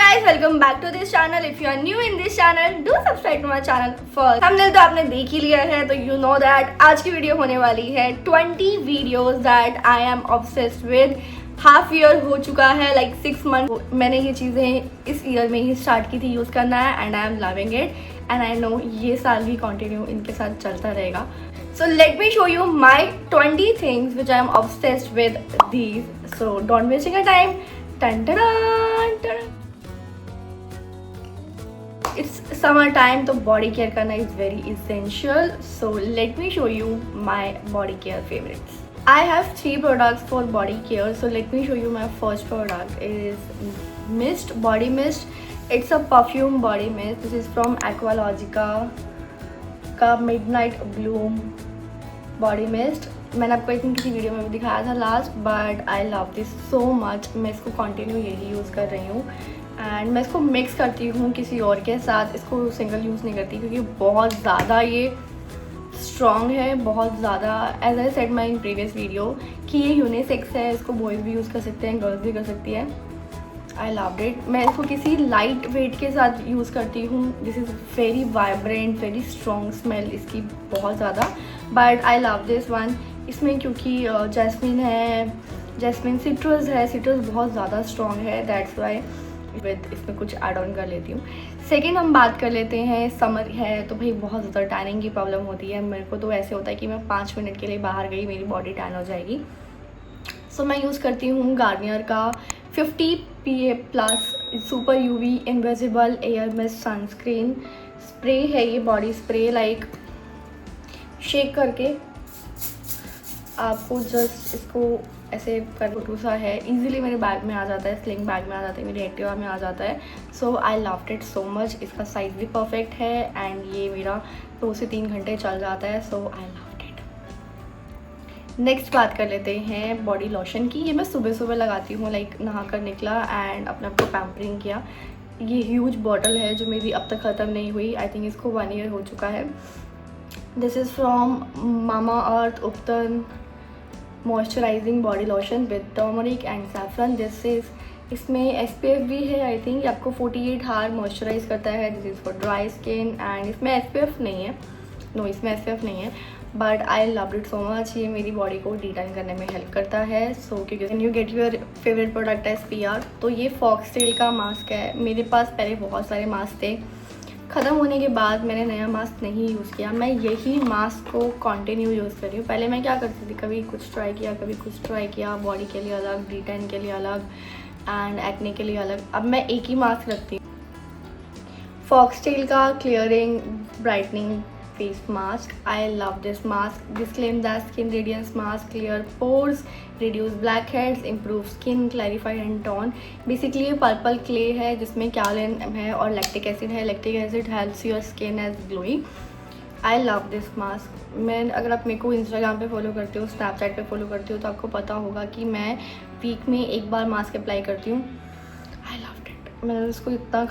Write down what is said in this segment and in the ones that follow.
guys, welcome back to this channel. If you are new in this channel, do subscribe to my channel first. thumbnail तो आपने देख ही लिया है, तो you know that आज की वीडियो होने वाली है 20 videos that I am obsessed with. Half year हो चुका है, लाइक 6 मंथ मैंने ये चीज़ें इस ईयर में ही स्टार्ट की थी यूज़ करना है and I am loving it and I know ये साल भी कंटिन्यू इनके साथ चलता रहेगा. So let me show you my 20 things which I am obsessed with these. So don't wasting your time. Dun, dun, dun, dun. It's summer time, तो body care करना is very essential. So let me show you my body care favorites. I have 3 products for body care. So let me show you my first product is Mist Body Mist. It's a perfume body mist. This is from Aqualogica का Midnight Bloom body mist. मैंने आपको I think किसी video में भी दिखाया था last, but I love this so much. मैं इसको कंटिन्यू यही यूज़ कर रही हूँ एंड मैं इसको मिक्स करती हूँ किसी और के साथ. इसको सिंगल यूज़ नहीं करती क्योंकि बहुत ज़्यादा ये स्ट्रॉन्ग है, बहुत ज़्यादा. As I said my in previous video कि ये यूनिसेक्स है, इसको बॉयज़ भी यूज़ कर सकते हैं, गर्ल्स भी कर सकती है. आई लव्ड इट. मैं इसको किसी लाइट वेट के साथ यूज़ करती हूँ. This is very vibrant, very strong smell इसकी बहुत ज़्यादा, but I love this one. इसमें क्योंकि जैस्मिन है, जैस्मिन सिट्रस है, सिट्रस बहुत ज़्यादा स्ट्रॉन्ग है, दैट्स वाई विद इसमें कुछ ऐड ऑन कर लेती हूँ. सेकेंड हम बात कर लेते हैं, समर है तो भाई बहुत ज़्यादा टैनिंग की प्रॉब्लम होती है. मेरे को तो ऐसे होता है कि मैं 5 मिनट के लिए बाहर गई, मेरी बॉडी टैन हो जाएगी. सो मैं यूज़ करती हूँ गार्नियर का 50 PA+ super UV invisible air mist sunscreen spray है. ये बॉडी स्प्रे लाइक शेक करके आपको जस्ट इसको ऐसे कर छोटू सा है, इजीली मेरे बैग में आ जाता है, स्लिंग बैग में आ जाता है, मेरी एक्टिवा में आ जाता है. So I loved it so much. इसका साइज़ भी परफेक्ट है एंड ये मेरा 2 से 3 घंटे चल जाता है. So I loved it. Next बात कर लेते हैं बॉडी लोशन की. ये मैं सुबह सुबह लगाती हूँ, लाइक नहा कर निकला एंड अपने आप को पैम्परिंग किया. ये ह्यूज बॉटल है जो मेरी अब तक ख़त्म नहीं हुई. आई थिंक इसको 1 ईयर हो चुका है. This is from Mama Earth ubtan moisturising body lotion with turmeric and saffron. This is, इसमें SPF भी है. आई थिंक आपको 48 आवर मॉइस्चराइज करता है. This is for dry skin and इसमें SPF नहीं है. नो, इसमें SPF नहीं है, but I love it so much. ये मेरी बॉडी को डिटैन करने में हेल्प करता है. सो क्योंकि can you get your favourite product as PR. तो ये फॉक्सटेल का मास्क है. मेरे पास पहले बहुत सारे मास्क थे, ख़त्म होने के बाद मैंने नया मास्क नहीं यूज़ किया. मैं यही मास्क को कंटिन्यू यूज़ कर रही हूँ. पहले मैं क्या करती थी, कभी कुछ ट्राई किया, कभी कुछ ट्राई किया, बॉडी के लिए अलग, डिटैन के लिए अलग एंड एक्ने के लिए अलग. अब मैं एक ही मास्क रखती हूँ, फॉक्सटेल का clearing brightening face mask. I love this mask. This claims that skin radiance mask clear pores, reduce blackheads, improve skin, clarify and tone. Basically ये पर्पल क्ले है जिसमें कैलिन है और लैक्टिक एसिड है. Lactic acid helps your skin as glowing. I love this mask. मैं, अगर आप मेरे को इंस्टाग्राम पे फॉलो करते हो, स्नैपचैट पे फॉलो करते हो, तो आपको पता होगा कि मैं वीक में 1 बार मास्क अप्लाई करती हूँ. I love it. मैंने इसको इतना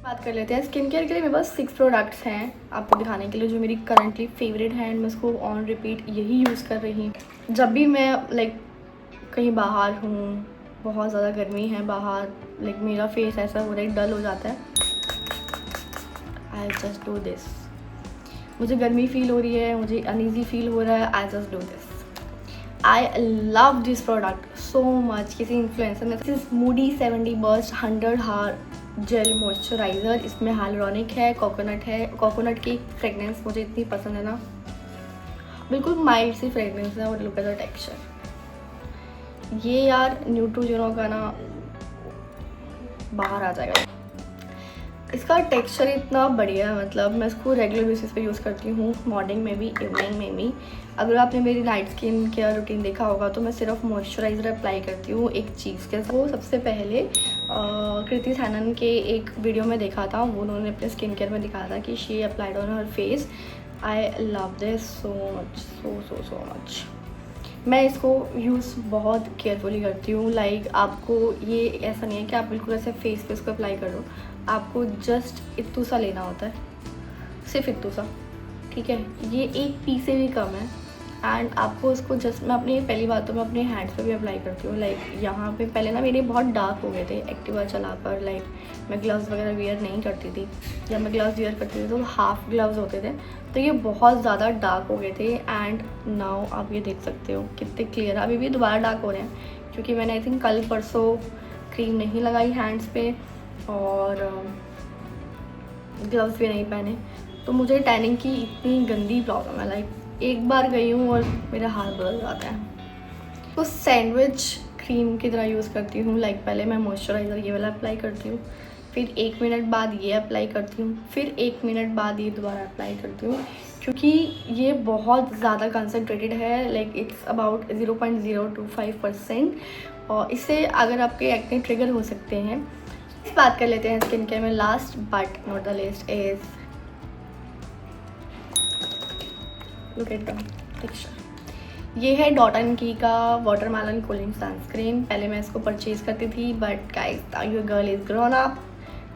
बात कर लेते हैं. स्किन केयर के लिए मेरे पास 6 प्रोडक्ट्स हैं आपको दिखाने के लिए जो मेरी करंटली फेवरेट हैं एंड मैं इसको ऑन रिपीट यही यूज़ कर रही हूँ. जब भी मैं लाइक कहीं बाहर हूँ, बहुत ज़्यादा गर्मी है बाहर, लाइक मेरा फेस ऐसा हो रहा है, डल हो जाता है, आई जस्ट डू दिस. मुझे गर्मी फील हो रही है, मुझे अनईजी फील हो रहा है, I just do this. I love this product so much. किसी इन्फ्लुएंसर ने, दिस इज मूडी 70 बर्स्ट 100 हार जेल मॉइस्चराइज़र. इसमें हाइलुरोनिक है, कोकोनट है. कोकोनट की फ्रेगनेंस मुझे इतनी पसंद है ना, बिल्कुल माइल्ड सी फ्रेगनेंस है. और लुक एट द टेक्सचर. ये यार न्यूट्रोजेनो का ना बाहर आ जाएगा. इसका टेक्सचर इतना बढ़िया है, मतलब मैं इसको रेगुलर बेसिस पे यूज़ करती हूँ, मॉर्निंग में भी, इवनिंग में भी. अगर आपने मेरी नाइट स्किन केयर रूटीन देखा होगा तो मैं सिर्फ मॉइस्चराइज़र अप्लाई करती हूँ एक चीज़ के साथ. वो सबसे पहले कृति सैनन के एक वीडियो में देखा था, वो उन्होंने अपने स्किन केयर में दिखाया था कि she applied on her face. I love this so much, so much. मैं इसको यूज़ बहुत केयरफुली करती हूँ. लाइक आपको ये ऐसा नहीं है कि आप बिल्कुल ऐसे फेस पे इसको अप्लाई कर दो. आपको जस्ट इत्तू सा लेना होता है, सिर्फ इत्तू सा, ठीक है. ये 1 पी से भी कम है एंड आपको उसको जस्ट मैं अपनी पहली बात तो मैं अपने हैंड्स पे भी अप्लाई करती हूँ। लाइक यहाँ पे पहले ना मेरे बहुत डार्क हो गए थे एक्टिवा चलाकर। लाइक मैं ग्लव्स वगैरह वेयर नहीं करती थी, जब मैं ग्लव्स वेयर करती थी तो हाफ ग्लव्स होते थे, तो ये बहुत ज़्यादा डार्क हो गए थे। एंड नाउ आप ये देख सकते हो कितने क्लियर, अभी भी दोबारा डार्क हो रहे हैं क्योंकि मैंने आई थिंक कल परसों क्रीम नहीं लगाई हैंड्स पे और ग्लव्स भी नहीं पहने, तो मुझे टैनिंग की इतनी गंदी प्रॉब्लम है। लाइक एक बार गई हूँ और मेरा हाथ बदल जाता है। तो सैंडविच क्रीम की तरह यूज़ करती हूँ। लाइक पहले मैं मॉइस्चराइज़र ये वाला अप्लाई करती हूँ, फिर 1 मिनट बाद ये अप्लाई करती हूँ, फिर 1 मिनट बाद ये दोबारा अप्लाई करती हूँ, क्योंकि ये बहुत ज़्यादा कंसनट्रेटेड है। लाइक इट्स अबाउट 0.025%, और इससे अगर आपके एक्ने ट्रिगर हो सकते हैं। इस बात कर लेते हैं स्किन केयर में। Last but not the list is look at the texture. ये है डॉट एंड की का वाटरमेलन कूलिंग सनस्क्रीन। पहले मैं इसको परचेज़ करती थी, but guys your girl is grown up,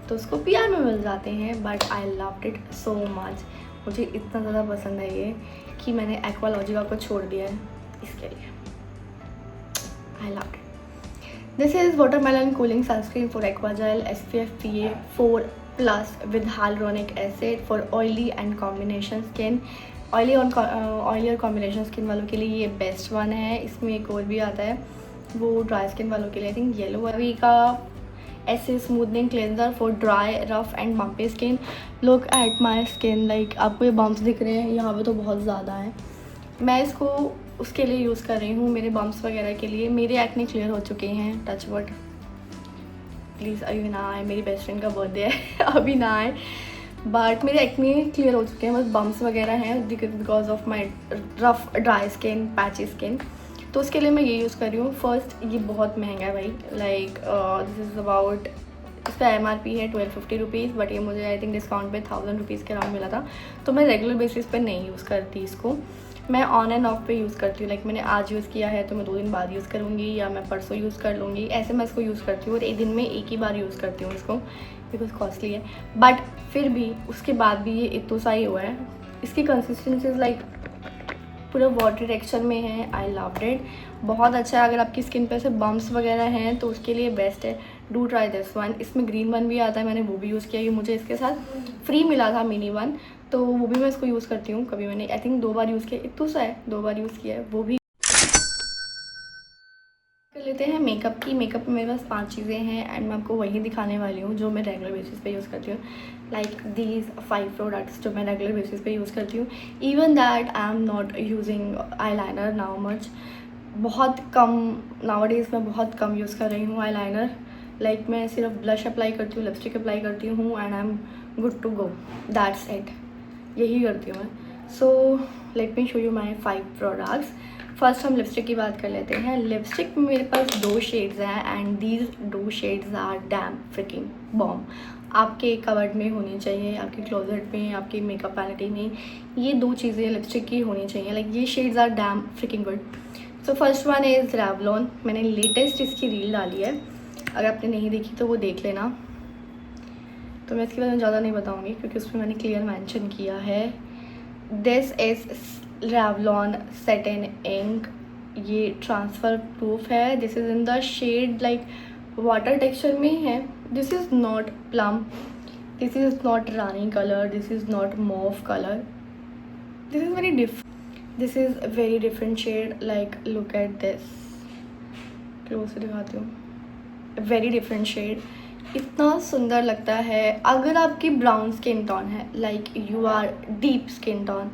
तो उसको PR में मिल जाते हैं। But I loved it so much, मुझे इतना ज़्यादा पसंद है ये कि मैंने एक्वालॉजिका को छोड़ दिया है इसके लिए। I loved it. This is watermelon cooling sunscreen for aquagel SPF PA 4+ with hyaluronic acid for oily and combination skin। Oily और कॉम्बिनेशन स्किन वालों के लिए ये बेस्ट वन है। इसमें एक और भी आता है वो ड्राई स्किन वालों के लिए, आई थिंक येलो अभी का ऐसे smoothening cleanser for dry rough and bumpy skin. Look at my skin, like आपको ये बम्प्स दिख रहे हैं यहाँ पे तो बहुत ज़्यादा है। मैं इसको उसके लिए यूज़ कर रही हूँ, मेरे बम्प्स वगैरह के लिए। मेरे एक्ने क्लियर हो चुके हैं, टच वुड। प्लीज़ अभी ना आए, मेरी बेस्ट फ्रेंड का बर्थडे है अभी ना आए, बट मेरे एक्ने क्लियर हो चुके हैं, बस बम्प्स वगैरह हैं because of my rough dry skin patchy skin. तो उसके लिए मैं ये यूज़ कर रही हूँ। फर्स्ट ये बहुत महंगा है भाई, लाइक दिस इज़ अबाउट, इसका MRP है 1250 रुपीज़, बट ये मुझे आई थिंक डिस्काउंट पे 1000 रुपीज़ के अराउंड मिला था। तो मैं रेगुलर बेसिस पे नहीं यूज़ करती इसको, मैं ऑन एंड ऑफ पे यूज़ करती हूँ। लाइक मैंने आज यूज़ किया है तो मैं 2 दिन बाद यूज़ करूँगी, या मैं परसों यूज़ कर लूँगी, ऐसे मैं इसको यूज़ करती हूँ। और एक दिन में एक ही बार यूज़ करती हूँ इसको, बिकॉज कॉस्टली है। बट फिर भी उसके बाद भी ये इतना सा ही हुआ है। इसकी कंसिस्टेंसी लाइक पूरा वाटर टेक्सचर में है। आई लव्ड इट, बहुत अच्छा है। अगर आपकी स्किन पे से बम्प्स वगैरह हैं तो उसके लिए बेस्ट है, डू ट्राई दिस वन। इसमें ग्रीन वन भी आता है, मैंने वो भी यूज़ किया, ये मुझे इसके साथ फ्री मिला था मिनी वन, तो वो भी मैं इसको यूज़ करती हूँ। कभी मैंने आई थिंक 2 बार यूज़ किया, इतना सा है, 2 बार यूज़ किया है। वो भी कर लेते हैं मेकअप की। मेकअप में मेरे पास 5 चीज़ें हैं एंड मैं आपको वही दिखाने वाली हूँ जो मैं रेगुलर बेसिस पे यूज़ करती हूँ। लाइक दीज 5 प्रोडक्ट्स जो मैं रेगुलर बेसिस पे यूज़ करती हूँ। Even that I am not using eye liner now much, बहुत कम नाउअडेज़ मैं बहुत कम यूज़ कर रही हूँ आई लाइनर। लाइक मैं सिर्फ ब्लश अप्लाई करती हूँ, लिपस्टिक अप्लाई करती हूँ and I am good to go, that's it, यही करती हूँ मैं। So let me show you my 5 products. First हम लिपस्टिक की बात कर लेते हैं। लिपस्टिक में मेरे पास 2 शेड्स हैं and these 2 shades are damn freaking bomb. आपके कवर्ड में होनी चाहिए, आपके क्लोजेट में, आपकी मेकअप पैलेट में, ये 2 चीज़ें लिपस्टिक की होनी चाहिए। लाइक ये shades are damn freaking good. So first one is Revlon. मैंने लेटेस्ट इसकी रील डाली है, अगर आपने नहीं देखी तो वो देख लेना। तो मैं इसके बारे में ज़्यादा नहीं बताऊँगी क्योंकि उसमें मैंने क्लियर मेंशन किया है। This is Revlon satin ink, ये ट्रांसफ़र प्रूफ है। This is in the shade like water texture में है। This is not plum, this is not rani colour, this is not mauve colour, this is very this is very different shade. Like look at this, close से दिखाती हूँ, very different shade, इतना सुंदर लगता है। अगर आपकी ब्राउन स्किन टोन है, like you are deep skin tone,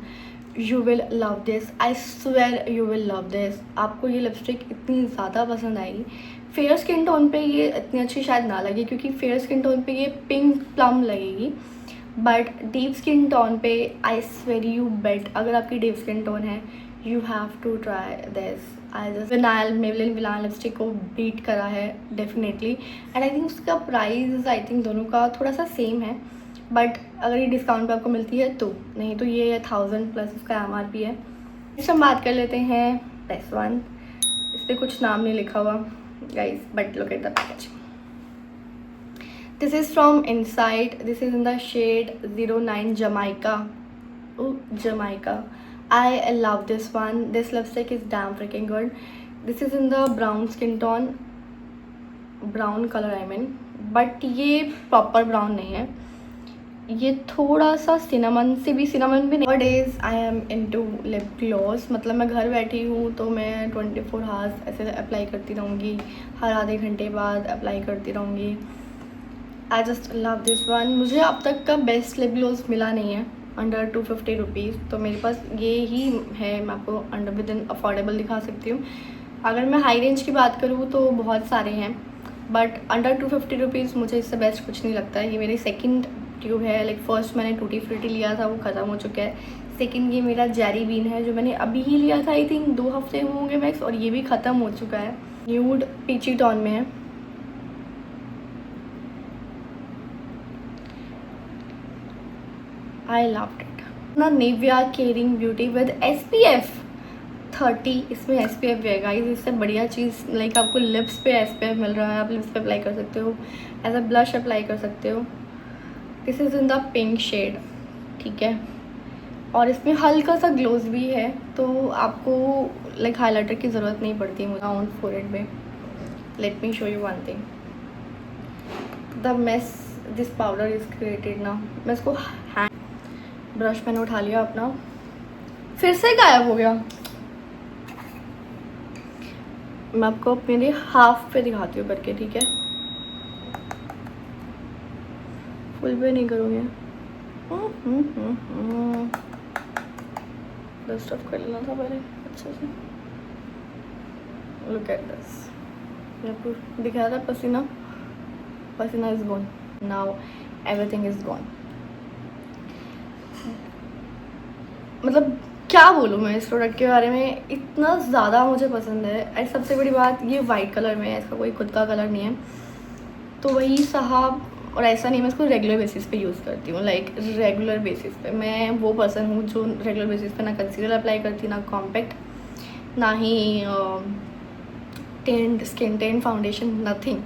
you will love this, I swear you will love this. आपको ये लिपस्टिक इतनी ज़्यादा पसंद आएगी। फेयर स्किन टोन पे ये इतनी अच्छी शायद ना लगे क्योंकि फेयर स्किन टोन पे ये पिंक प्लम लगेगी, बट डीप स्किन टोन पे आई स्वेयर यू बेट, अगर आपकी डीप स्किन टोन है you have to try this. I just vinyl Maybelline vinyl lipstick को बीट करा है डेफिनेटली, एंड आई थिंक उसका प्राइस आई थिंक दोनों का थोड़ा सा सेम है, बट अगर ये डिस्काउंट पे आपको मिलती है तो, नहीं तो ये 1000+ उसका MRP है। इस हम बात कर लेते हैं दिस वन। इस पर कुछ नाम नहीं लिखा हुआ guys, but look at the packaging. This is from inside, this is in the shade 09 Jamaica. Jamaica, I love this one. This lipstick is damn freaking good. This is in the brown skin tone, brown color I mean, but ये proper brown नहीं है, ये थोड़ा सा cinnamon से भी, cinnamon भी नहीं। Days I am into lip gloss, मतलब मैं घर बैठी हूँ तो मैं 24 आवर्स ऐसे अप्लाई करती रहूँगी, हर आधे घंटे बाद अप्लाई करती रहूँगी। I just love this one. मुझे अब तक का बेस्ट लिप ग्लॉस मिला नहीं है अंडर 250 रुपीज़, तो मेरे पास ये ही है। मैं आपको अंडर विद इन अफोर्डेबल दिखा सकती हूँ। अगर मैं हाई रेंज की बात करूँ तो बहुत सारे हैं, बट अंडर 250 रुपीज़ मुझे इससे बेस्ट कुछ नहीं लगता है। ये मेरी सेकंड ट्यूब है। लाइक फर्स्ट मैंने टूटी फ्रूटी लिया था, वो ख़त्म हो चुका है। सेकंड ये मेरा जेरी बीन है जो मैंने अभी ही लिया था, आई थिंक 2 हफ्ते होंगे मैक्स, और ये भी ख़त्म हो चुका है। न्यूड पीची टोन में है। आई लव्ड इट ना। Nivea caring beauty with SPF 30, इसमें SPF भी है गाइस। इससे बढ़िया चीज़ लाइक आपको लिप्स पे SPF मिल रहा है, आप लिप्स पे अप्लाई कर सकते हो, एज अ ब्लश अप्लाई कर सकते हो। This is in the pink shade, ठीक है, और इसमें हल्का सा ग्लोज भी है, तो आपको लाइक हाइलाइटर की ज़रूरत नहीं पड़ती मुझे ऑन फोरहेड में। Late me show you one thing, the mess this powder is created ना। मैं इसको ब्रश मैंने उठा लिया अपना, फिर से गायब हो गया। मैं आपको मेरे हाफ पे दिखाती हूँ करके, ठीक है, फुल पे नहीं करूँगी। डस्ट ऑफ कर लेना था पहले अच्छे से। लुक एट दिस, मैं आपको दिखाया था पसीना, पसीना is gone now, everything is gone. मतलब क्या बोलूँ मैं इस प्रोडक्ट के बारे में, इतना ज़्यादा मुझे पसंद है। एंड सबसे बड़ी बात, ये वाइट कलर में है, इसका कोई खुद का कलर नहीं है, तो वही साहब। और ऐसा नहीं मैं इसको रेगुलर बेसिस पे यूज़ करती हूँ, लाइक रेगुलर बेसिस पे। मैं वो पर्सन हूँ जो रेगुलर बेसिस पे ना कंसीलर अप्लाई करती, ना कॉम्पैक्ट, ना ही tint skin tint foundation, nothing.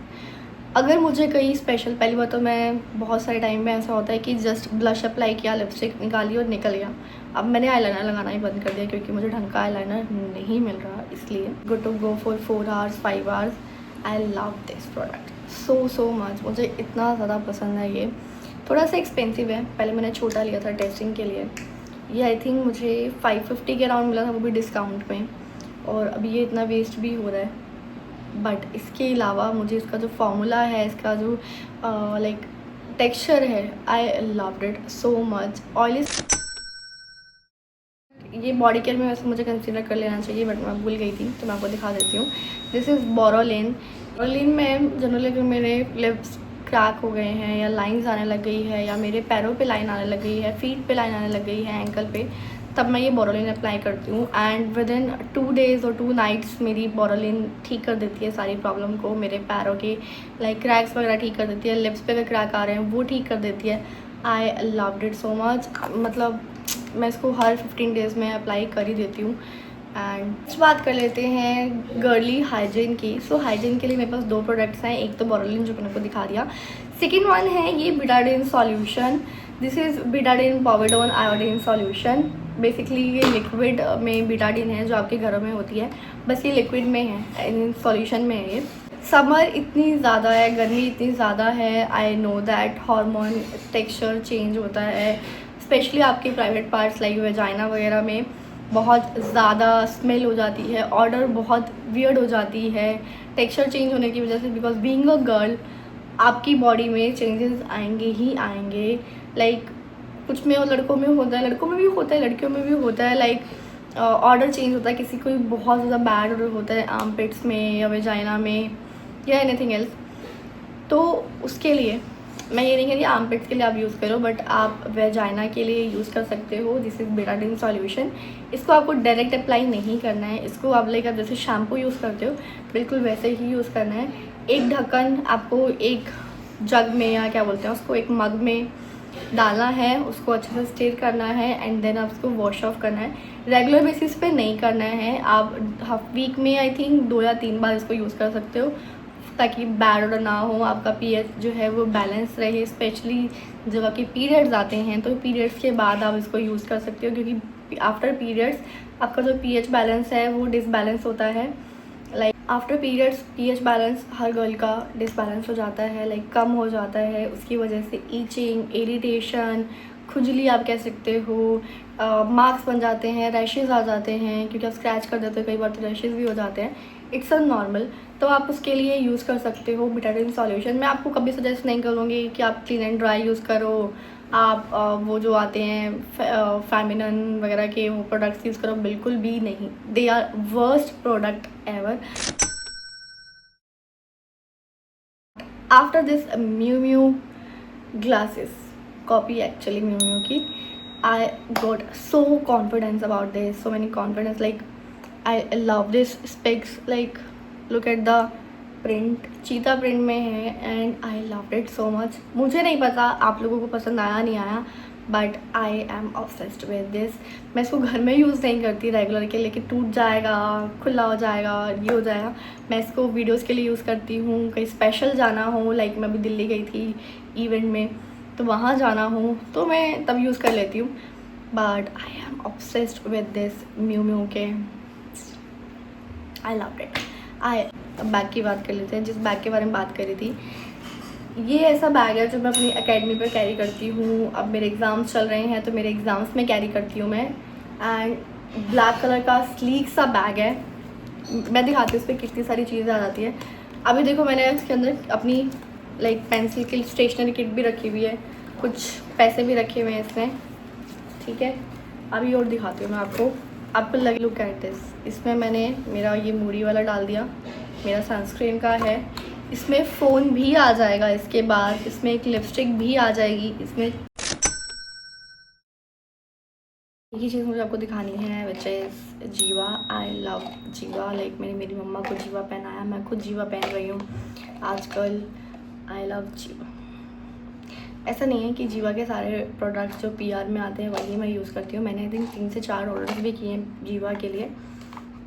अगर मुझे कहीं स्पेशल, पहली बात तो मैं बहुत सारे टाइम में ऐसा होता है कि जस्ट ब्लश अप्लाई किया, लिपस्टिक निकाली और निकल गया। अब मैंने आईलाइनर लगाना ही बंद कर दिया क्योंकि मुझे ढंग का आईलाइनर नहीं मिल रहा, इसलिए good to go for 4 hours 5 hours. I love this product so much, मुझे इतना ज़्यादा पसंद है। ये थोड़ा सा एक्सपेंसिव है, पहले मैंने छोटा लिया था टेस्टिंग के लिए, ये आई थिंक मुझे 550 के अराउंड मिला था, वो भी डिस्काउंट में, और अभी ये इतना वेस्ट भी हो रहा है। बट इसके अलावा मुझे इसका जो फॉर्मूला है, इसका जो लाइक टेक्सचर है, आई loved it so much. Oily ये बॉडी केयर में वैसे मुझे कंसीडर कर लेना चाहिए, बट मैं भूल गई थी, तो मैं आपको दिखा देती हूँ। This is Boroline. बोरोलिन में जनरली अगर मेरे लिप्स क्रैक हो गए हैं, या लाइंस आने लग गई है, या मेरे पैरों पे लाइन आने लग गई है, फीट पे लाइन आने लग गई है, एंकल पे, तब मैं ये बोरोलिन अप्लाई करती हूँ। एंड विद इन 2 डेज़ और 2 नाइट्स मेरी बोरोलिन ठीक कर देती है सारी प्रॉब्लम को। मेरे पैरों के लाइक क्रैक्स वगैरह ठीक कर देती है, लिप्स पे अगर क्रैक आ रहे हैं वो ठीक कर देती है। आई लव्ड इट सो मच, मतलब मैं इसको हर 15 डेज़ में अप्लाई कर ही देती हूँ। एंड कुछ बात कर लेते हैं गर्ली हाइजीन की। सो हाइजीन के लिए मेरे पास 2 प्रोडक्ट्स हैं, एक तो बोरोलिन जो मैंने आपको दिखा दिया, सेकेंड वन है ये betadine solution. This is betadine povidone iodine solution. Basically ये लिक्विड में बिटाडिन है जो आपके घरों में होती है, बस ये लिक्विड में है, सॉल्यूशन में है ये। समर इतनी ज़्यादा है, गर्मी इतनी ज़्यादा है, I know that hormone texture change होता है, स्पेशली आपके प्राइवेट पार्ट्स लाइक वेजाइना वगैरह में बहुत ज़्यादा स्मेल हो जाती है, ऑर्डर बहुत वियर्ड हो जाती है टेक्सचर चेंज होने की वजह से। बिकॉज बीइंग अ गर्ल आपकी बॉडी में चेंजेस आएंगे ही आएंगे। लाइक कुछ में और लड़कों में होता है, लड़कों में भी होता है, लड़कियों में भी होता है। लाइक ऑर्डर चेंज होता है, किसी को बहुत ज़्यादा बैड ऑर्डर होता है आर्मपिट्स में या वेजाइना में या एनीथिंग एल्स। तो उसके लिए मैं ये नहीं कह रही आर्मपिट्स के लिए आप यूज़ करो, बट आप वेजाइना के लिए यूज़ कर सकते हो। This is Betadine solution. इसको आपको डायरेक्ट अप्लाई नहीं करना है, इसको आप लाइक आप जैसे शैम्पू यूज़ करते हो बिल्कुल वैसे ही यूज़ करना है। एक ढक्कन आपको एक जग में, या क्या बोलते हैं उसको, एक मग में डालना है, उसको अच्छे से स्टीर करना है, एंड देन आप उसको वॉश ऑफ करना है। रेगुलर बेसिस पे नहीं करना है, आप वीक में आई थिंक 2 या 3 बार इसको यूज़ कर सकते हो। ताकि बैड ऑर्डर ना हो, आपका पीएच जो है वो बैलेंस रहे। स्पेशली जब आपके पीरियड्स आते हैं तो पीरियड्स के बाद आप इसको यूज़ कर सकते हो, क्योंकि आफ्टर पीरियड्स आपका जो पीएच बैलेंस है वो डिसबैलेंस होता है। Like after periods pH balance हर गर्ल का डिसबैलेंस हो जाता है, लाइक कम हो जाता है। उसकी वजह से ईचिंग, इरिटेशन, खुजली आप कह सकते हो, मार्क्स बन जाते हैं, रैशेज़ आ जाते हैं, क्योंकि आप स्क्रैच कर देते हो कई बार तो रैशेज़ भी हो जाते हैं। It's a normal. तो आप उसके लिए यूज़ कर सकते हो बेटाडीन सॉल्यूशन। मैं आपको कभी सजेस्ट नहीं करूँगी कि आप क्लीन एंड ड्राई यूज़ करो, आप वो जो आते हैं फेमिनन वगैरह के वो प्रोडक्ट्स यूज़ करो, बिल्कुल भी नहीं। They are worst product ever. After this Miu Miu glasses, copy actually Miu Miu की, I got so confidence about this, so many confidence, like I love this specs, like look at the print, चीता print में है and I love it so much. मुझे नहीं पता आप लोगों को पसंद आया नहीं आया, but I am obsessed with this. मैं इसको घर में यूज़ नहीं करती रेगुलर के लिए कि टूट जाएगा, खुला हो जाएगा, ये हो जाएगा। मैं इसको वीडियोस के लिए यूज़ करती हूँ, कहीं स्पेशल जाना हो, लाइक मैं अभी दिल्ली गई थी इवेंट में, तो वहाँ जाना हो तो मैं तब यूज़ कर लेती हूँ। But I am obsessed with this Miu mu के, आई लव इट। बैग की बात कर लेते हैं, जिस बैग के बारे में बात करी थी। ये ऐसा बैग है जो मैं अपनी एकेडमी पर कैरी करती हूँ। अब मेरे एग्ज़ाम्स चल रहे हैं तो मेरे एग्ज़ाम्स में कैरी करती हूँ मैं। एंड ब्लैक कलर का स्लीक सा बैग है। मैं दिखाती हूँ उस पर कितनी सारी चीज़ें आ जाती है। अभी देखो मैंने इसके अंदर अपनी लाइक पेंसिल की स्टेशनरी किट भी रखी हुई है, कुछ पैसे भी रखे हुए हैं इसमें, ठीक है। अभी और दिखाती हूँ मैं आपको लगे। लुक एट दिस, इसमें मैंने मेरा ये मूड़ी वाला डाल दिया, मेरा सनस्क्रीन का है। इसमें फ़ोन भी आ जाएगा, इसके बाद इसमें एक लिपस्टिक भी आ जाएगी। इसमें ये चीज़ मुझे आपको दिखानी है, विच इज़ जीवा। आई लव जीवा, लाइक मेरी मम्मा को जीवा पहनाया, मैं खुद जीवा पहन रही हूँ आजकल। आई लव जीवा। ऐसा नहीं है कि जीवा के सारे प्रोडक्ट्स जो पीआर में आते हैं वही मैं यूज़ करती हूँ। मैंने आई थिंक 3 से 4 ऑर्डर्स भी किए हैं जीवा के लिए,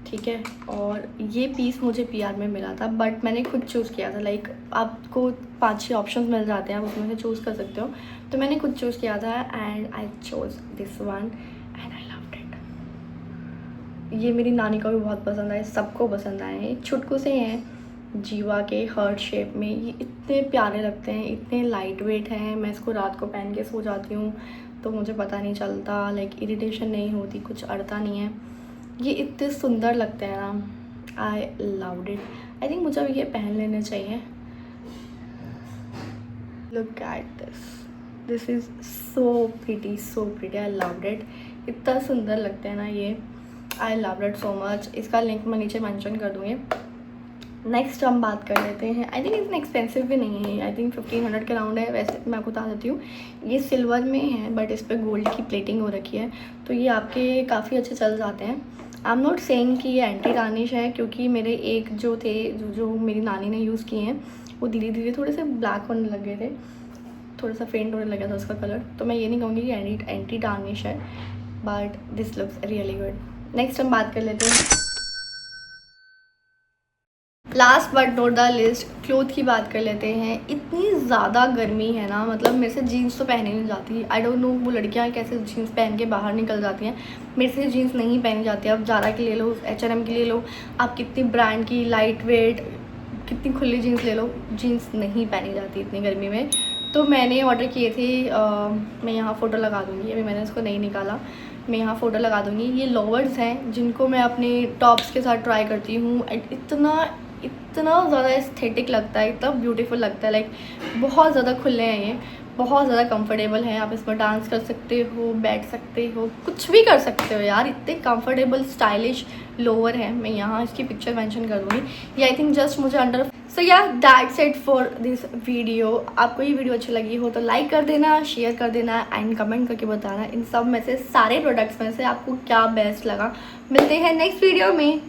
ठीक है। और ये पीस मुझे पीआर में मिला था, बट मैंने खुद चूज़ किया था। लाइक आपको 5-6 ऑप्शंस मिल जाते हैं, आप उसमें से चूज़ कर सकते हो। तो मैंने खुद चूज़ किया था and I chose this one and I loved it. ये मेरी नानी को भी बहुत पसंद आए, सबको पसंद आए। छुटकू से हैं जीवा के, हर्ट शेप में। ये इतने प्यारे लगते हैं, इतने लाइट वेट हैं। मैं इसको रात को पहन के सो जाती हूँ तो मुझे पता नहीं चलता, लाइक इरिटेशन नहीं होती, कुछ अड़ता नहीं है। ये इतने सुंदर लगते हैं ना, आई लव्ड इट। आई थिंक मुझे अब ये पहन लेने चाहिए। Look at this is so pretty, I loved it. इतना सुंदर लगते हैं ना ये, आई लव्ड इट सो मच। इसका लिंक मैं नीचे मेंशन कर दूँगी। नेक्स्ट हम बात कर लेते हैं। आई थिंक इतना एक्सपेंसिव भी नहीं है, आई थिंक 1500 के राउंड है। वैसे मैं आपको बता देती हूँ, ये सिल्वर में है बट इस पर गोल्ड की प्लेटिंग हो रखी है, तो ये आपके काफ़ी अच्छे चल जाते हैं। आई एम नॉट सेइंग कि ये एंटी टार्निश है, क्योंकि मेरे एक जो थे जो मेरी नानी ने यूज़ किए हैं वो धीरे धीरे थोड़े से ब्लैक होने लगे थे, थोड़ा सा फेंट होने लगा था उसका कलर। तो मैं ये नहीं कहूँगी कि एंटी टार्निश है, but this looks really good. Next हम बात कर लेते हैं, last but not the list, cloth की बात कर लेते हैं। इतनी ज़्यादा गर्मी है ना, मतलब मेरे से जीन्स तो पहनी नहीं जाती। आई डोंट नो वो लड़कियां कैसे जीन्स पहन के बाहर निकल जाती हैं, मेरे से जीन्स नहीं पहनी जाती। आप ज़ारा की ले लो, H&M की ले लो, आप कितनी ब्रांड की लाइट वेट कितनी खुली जीन्स ले लो, जीन्स नहीं पहनी जाती इतनी गर्मी में। तो मैंने ऑर्डर किए थे, मैं यहाँ फ़ोटो लगा दूँगी, अभी मैंने इसको नहीं निकाला, मैं यहाँ फ़ोटो लगा दूँगी। ये लोवर्स हैं जिनको मैं अपने टॉप्स के साथ ट्राई करती हूँ। इतना ज़्यादा एस्थेटिक लगता है, इतना ब्यूटीफुल लगता है, लाइक बहुत ज़्यादा खुले हैं ये, बहुत ज़्यादा कंफर्टेबल है। आप इसमें डांस कर सकते हो, बैठ सकते हो, कुछ भी कर सकते हो यार। इतने कंफर्टेबल स्टाइलिश लोअर है, मैं यहाँ इसकी पिक्चर मेंशन कर दूँगी। ये आई थिंक जस्ट मुझे अंडर। सो या that's it for this video. आपको ये वीडियो अच्छी लगी हो तो लाइक कर देना, शेयर कर देना एंड कमेंट करके बताना इन सब में से, सारे प्रोडक्ट्स में से आपको क्या बेस्ट लगा। मिलते हैं नेक्स्ट वीडियो में।